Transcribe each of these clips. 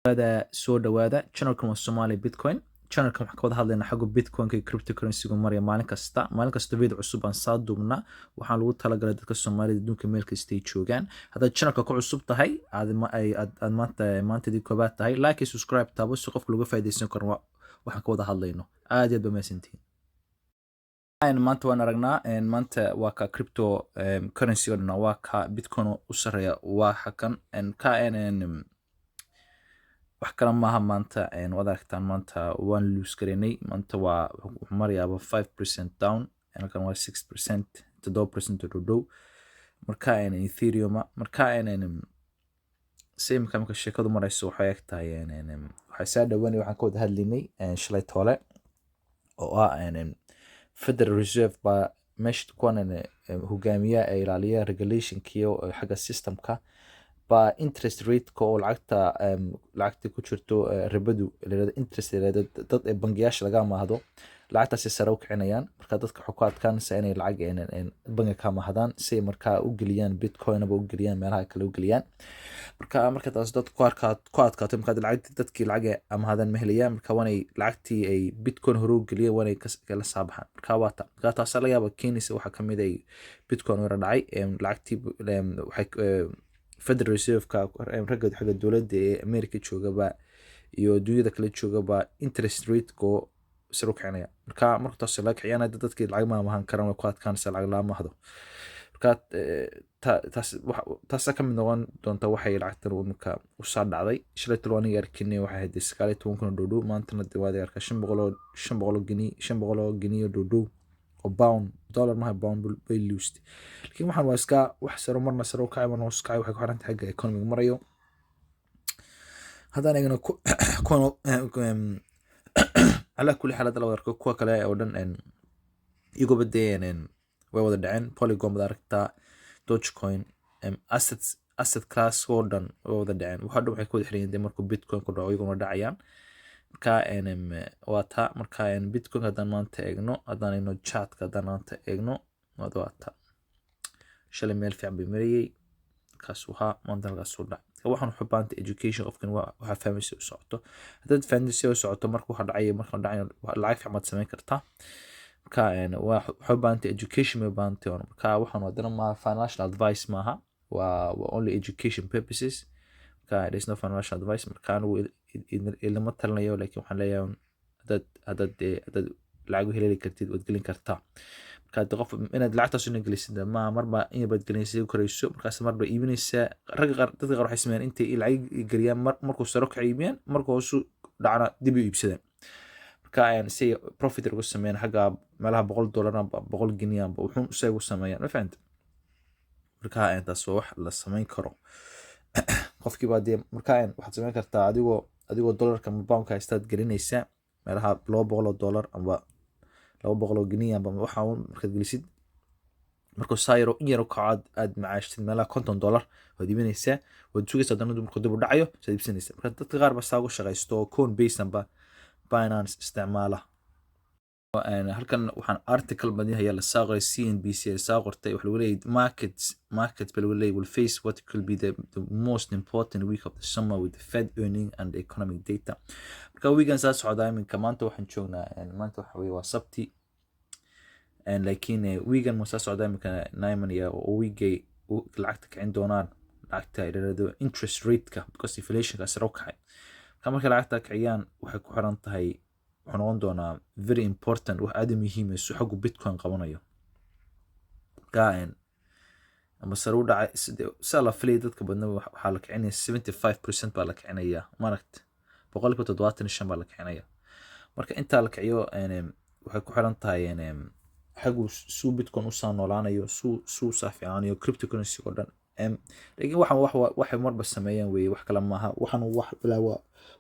هذا soo dhawaada channelkan waa Somali Bitcoin channelkan waxaan ka wada hadlaynaa xagga Bitcoin iyo cryptocurrency-gu maraya maalin kasta video cusub aan soo duubnaa waxaan lagu talagalay dadka Soomaalida adduunka meel kasta ay joogaan haddaad channelka ku cusub tahay aad maantadii koobaad tahay like iyo subscribe taabo si qofka laga faa'iideysan karo waxaan ka wada hadlayno aad iyo aad mahadsantihiin maanta waan aragnaa maanta waa ka crypto currency oo dhan waa ka Bitcoin u sareeya waa xakan ka wax kala maaha maanta wada aragtaan maanta waan lose gareynay maanta waa wuxuu marayaa 5% down halkan waa 6% 7% dhow marka Ethereum marka same kamka sheekadu marayso waxay egtahay waxay saa dhawaanay waxaan ka wada hadlaynay shalay toole oo Federal Reserve ba meesha kuwan hogaamiya ay ilaaliya regulationkiyo xagga systemka ba interest rate ko lacagta ku jirto ribadu leeyahay interest dad bangiyasha laga maahdo lacagtaas sare u kicinayaan marka dadka xukuumadkan inay lacag bangiga ka maahdaan si marka u geliyaan Bitcoin aba u geliyaan meelaha kale u geliyaan marka taas dad ku adkaato marka dadkii lacag amaadan ma helayaan marka wanay lacagtii ay Bitcoin hore u geliyeen wanay kala saabaxaan marka taas laga yaabo keenaysa waxa kamid ay Bitcoin wara dhacay lacagtii waxay Federal Reserve ka ragga xagga dawladda ee America joogaba iyo dunida kale joogaba interest rate ko sare u kicinaya marka taas la kiciyana dadkii lacag ma ahan karaan way ku adkaan sa lacag la maahdo marka taas ka mid noqon doonta waxay lacagtan marka u soo dhacday shalay talwaaniga arkinay waxay hayd 19 dhow maanta wada arka 500 gini dhow pound dollar ma pound bay loosed laakiin waxaan waa iska wax saro marna saro ka iman hoos kacay waxay ku xiran tahay xagga economic marayo hadaan eegno ala kulli xaalad la warko kuwa kale oo dhan iyagu badeen way wada dhaceen Polygon bad aragta Dogecoin asset class oo dhan way wada dhaceen waxa waxay ku xiriyeen markuu Bitcoin ku dhaco iyaguna dhacayaan marka wata marka Bitcoin hadaan maanta eegno hadaan chartka hadaan maanta eegno wata shalay meel fiican bay marayay kaas waxa maanta laga soo dhacay waxaan u xubanta education qofkan waxa fahmaysi u socoto hadad fahmaysi u socoto markuu waxa dhacay lacag fiican ma sameyn kartaa marka waxa xubanta education ma baanti marka waxaan wadana ma financial advice maaha waa only education purposes marka there is no financial advice marka ilama talinayo laakiin waxaan leeyahay hadad lacag heli kartid wad gelin kartaa marka qof inaad lacagtaas u gelisid ma marba in bad gelinaysid u korayso markaas marba iibinaysa dadka qaar waxay sameeyaan intay lacag geliyaan markuu saro ka iibiyaan markuu soo dhacna dib u iibsadaan marka say profit ugu sameeyaan xagga meelaha $100 amba 100 gini amba wuxuu isagu sameeyaan ma fahanti marka taas wax la sameyn karo qofkii baad marka waxaad sameyn kartaa adigoo dollarka pound ka istaad gelinaysa meelaha $200 amba 200 gini amba waxa markaad gelisid markuu sayro in yar ka aad macaashid meelaha $50 oo diibinaysa wad sugaysaa danadu markuu dib u dhacayo soo iibsanaysa marka dadka qaar ba saagu shaqaysto Coinbase amba Binance isticmaala halkan waxaan article badin haya la saaqay CNBC saaqortay wax lagu leeyahay markets bal lagu leeyahay will face what could be the most important week of the summer with the Fed earning and the economic data marka weekend saas socdaa iminka maanta waxaan joognaa maanta waxa weeye waa sabti laakiin weekend ma saas socdaa iminka nayman iyo weekay lacagta kicin doonaan lacagta ilaalado interest rate ka because inflation ka sare u kacay marka lacagta kiciyaan waxay ku xiran tahay waxaan noqon doonaa very important wax aad muhiim ah xagga Bitcoin qabanayo ama sare u dhacay sala filay dadka badna waxa la kicinaya 75% baa la kicinaya maragt 175 baa la kicinaya marka inta la kiciyo waxay ku xiran tahay xagga suu Bitcoin u soo noolaanayo suu saafiyaanayo cryptocurrency oo dhan laakiin waxay marba sameeyaan way wax kala maaha waxaan wax bilaawa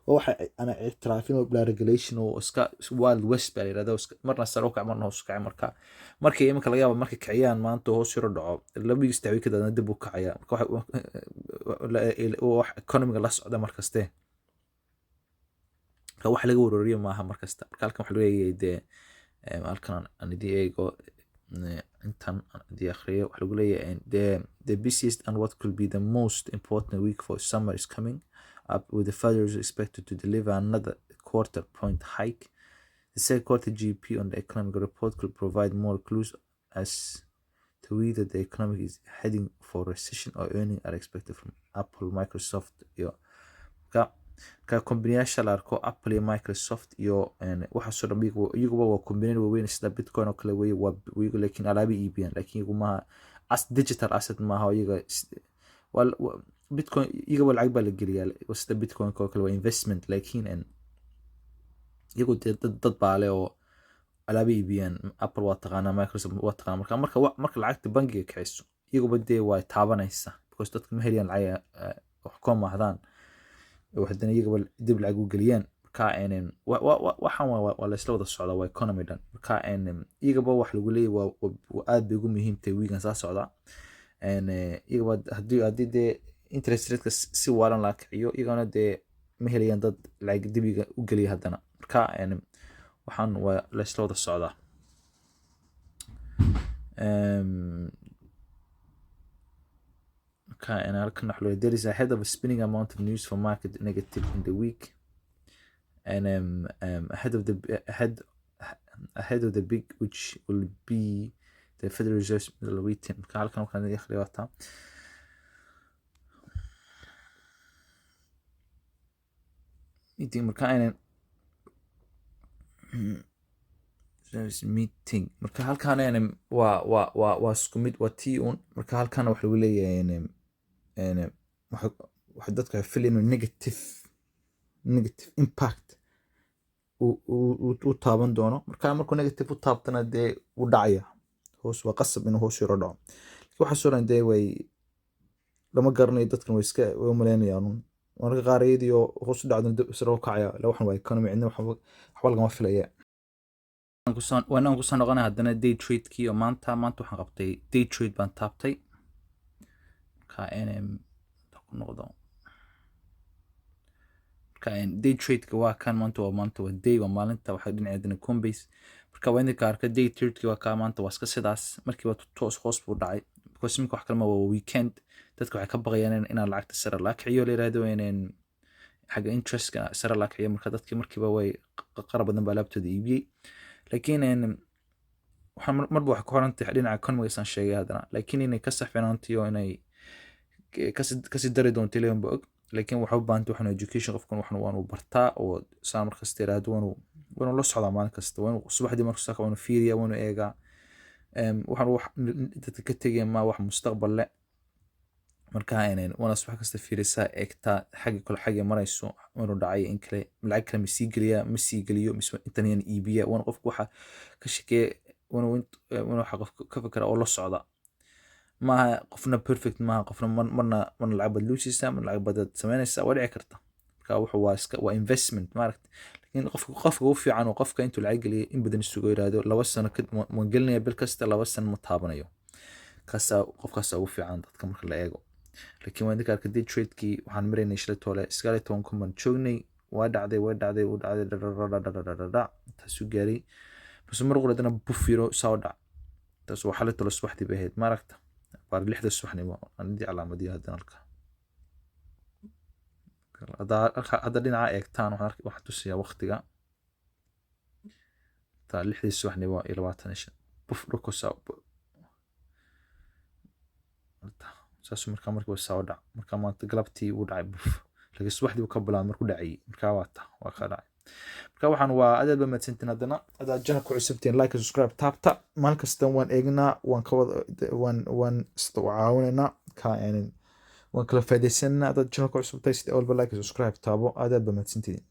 waxa ana اعترافين oo regulation oo iska wild west baa yiraahdo marna saro ka marna hoos ka markay iminka laga yaabo markay kiciyaan maanta hoos yaro dhaco laba istaawi ka dad dib u kacaya marka wax economic la socda markaste ka wax laga warariyo maaha markasta marka halkan wax leeyahay halkan aan diigo intan the akhriyo wax lagu leeyahay the busiest and what could be the most important week for summer is coming up, with the Federal Reserve expected to deliver another quarter point hike. The second quarter GDP on the economic report could provide more clues as to whether the economy is heading for recession or earnings are expected from Apple, Microsoft iyo ka kombinayaasha la arko Apple iyo Microsoft iyo waxaasoo dhan iyaguba waa kombinayaan waaweyn sida Bitcoin oo kale weeye waa laakiin alaabay iibiyaan laakiin iyagu maaha digital asset maaha iyaga Bitcoin iyaga lacag baa la geliyaa sida Bitcoin oo kale waa investment laakiin iyagu dad baa leh oo alaabay iibiyaan Apple waa taqaanaa Microsoft waa taqaanaa marka lacagta bangiga kiciso iyaguba dee waa taabanaysa because dadka ma helayaan lacag wax ka maahdaan waxdana iyagaba dib lacag u geliyaan marka waxaan waa la isla wada socda waa economy dhan marka iyagaba wax lagu leeyahay waa aad bay ugu muhiim tahay weegan saa socda iyagaba haddii dee interest rate si waalan la kiciyo iyagana dee ma helayaan dad lacag dibiga u geliya hadana marka waxaan waa la isla wada socda there is ahead of a spinning amount of news for market negative in the week and ahead of the big which will be the Federal Reserve meeting halkan waxaan idin akhriyaa meeting marka meeting marka halkan waa isku mid waa tii marka halkan waxa lagu leeyahay waxa dadka filayno negative impact u taaban doono markuu negative u taabtana dee u dhacaya hoos waa qasab inuu hoos yaro dhaco waxa soo dhan dee way lama garanayo dadkan way iska way maleynayaan marka qaar iyadoo hoos u dhacdo dib isra u kacaya la waxan waa economy cidna waxba lagama filaya waan ku soo noqonay haddana day trade kii oo maanta waxaan qabtay day trade baan taabtay ku noqdo day trade waa kan maanta waa day waa maalinta waxa dhinaceedana Coinbase marka waa inta arka day trade waa ka maanta waa iska sidaas markii waa toos hoos buu dhacay because imika wax kale ma waa weekend dadka waxay ka baqayaan inaan lacagta sare la kiciyo leeyahay inaan xaga interest ka sare la kiciyo marka dadkii markiiba way qarab badan baa laabtooda iibiyay laakiin waxaan marba wax ku horantay dhinaca economy san sheegay hadana laakiin inay ka saxfinaantiyo inay kasi dari doonto leeyahay bog laakiin waxa u baahan tahay education qofkan waxaan waanu bartaa oo saan marka steeraad waanu la socdaa maalin kasta waanu subaxdii markuu saaka waanu fiiriyaa waanu eegaa waxaan wax dadka ka tagay ma wax mustaqbal leh marka waana subax kasta fiirisaa eegta xagga marayso waanu dhacay in kale lacag kale ma sii geliyo intan yan iibiya waana qofku waxa ka shaqeeya waanu waxa qof ka fikira oo la socda ma qofna perfect ma qofna marna lacag bad luusisa marna lacag bad sameynaysa waa dhici karta marka wuxuu waa investment maaragtay laakiin qofka u fiican oo qofka intuu lacag geliyo in badan isugu yiraahdo 2 sano kadib ma gelinaya bil kasta 2 sano ma taabanayo qofkaas ugu fiican dadka marka la eego laakiin waan dadka day trade kii waxaan mareynay shilay toole 19 kuman joognay waa dhacday taasuu gaaray bas mar qoladana bufiro soo dhac taas waxa la tolo subaxdii baheed maaragta baar 6 subaxnimo aan dii calaamadii hadana هذا dhinaca eegtaan waxaan tusiyaa waqtiga ta 6 subaxnimo iyo 25 buf rukusa saas markii soo dhac marka maanta galabtii uu dhacay buf laga subaxdii uu ka bilaabay markuu dhacay marka waa ka dhacay marka waxaan waa aad ba madsantiin hadana aad jana ku cusubteen like subscribe taabta maalin kasta waan eegnaa waan ka waan caawinayna ka waan kala faa'iideysanaa dad channel ku cusub tahay sida walba like subscribe taabo aad ba madsantiin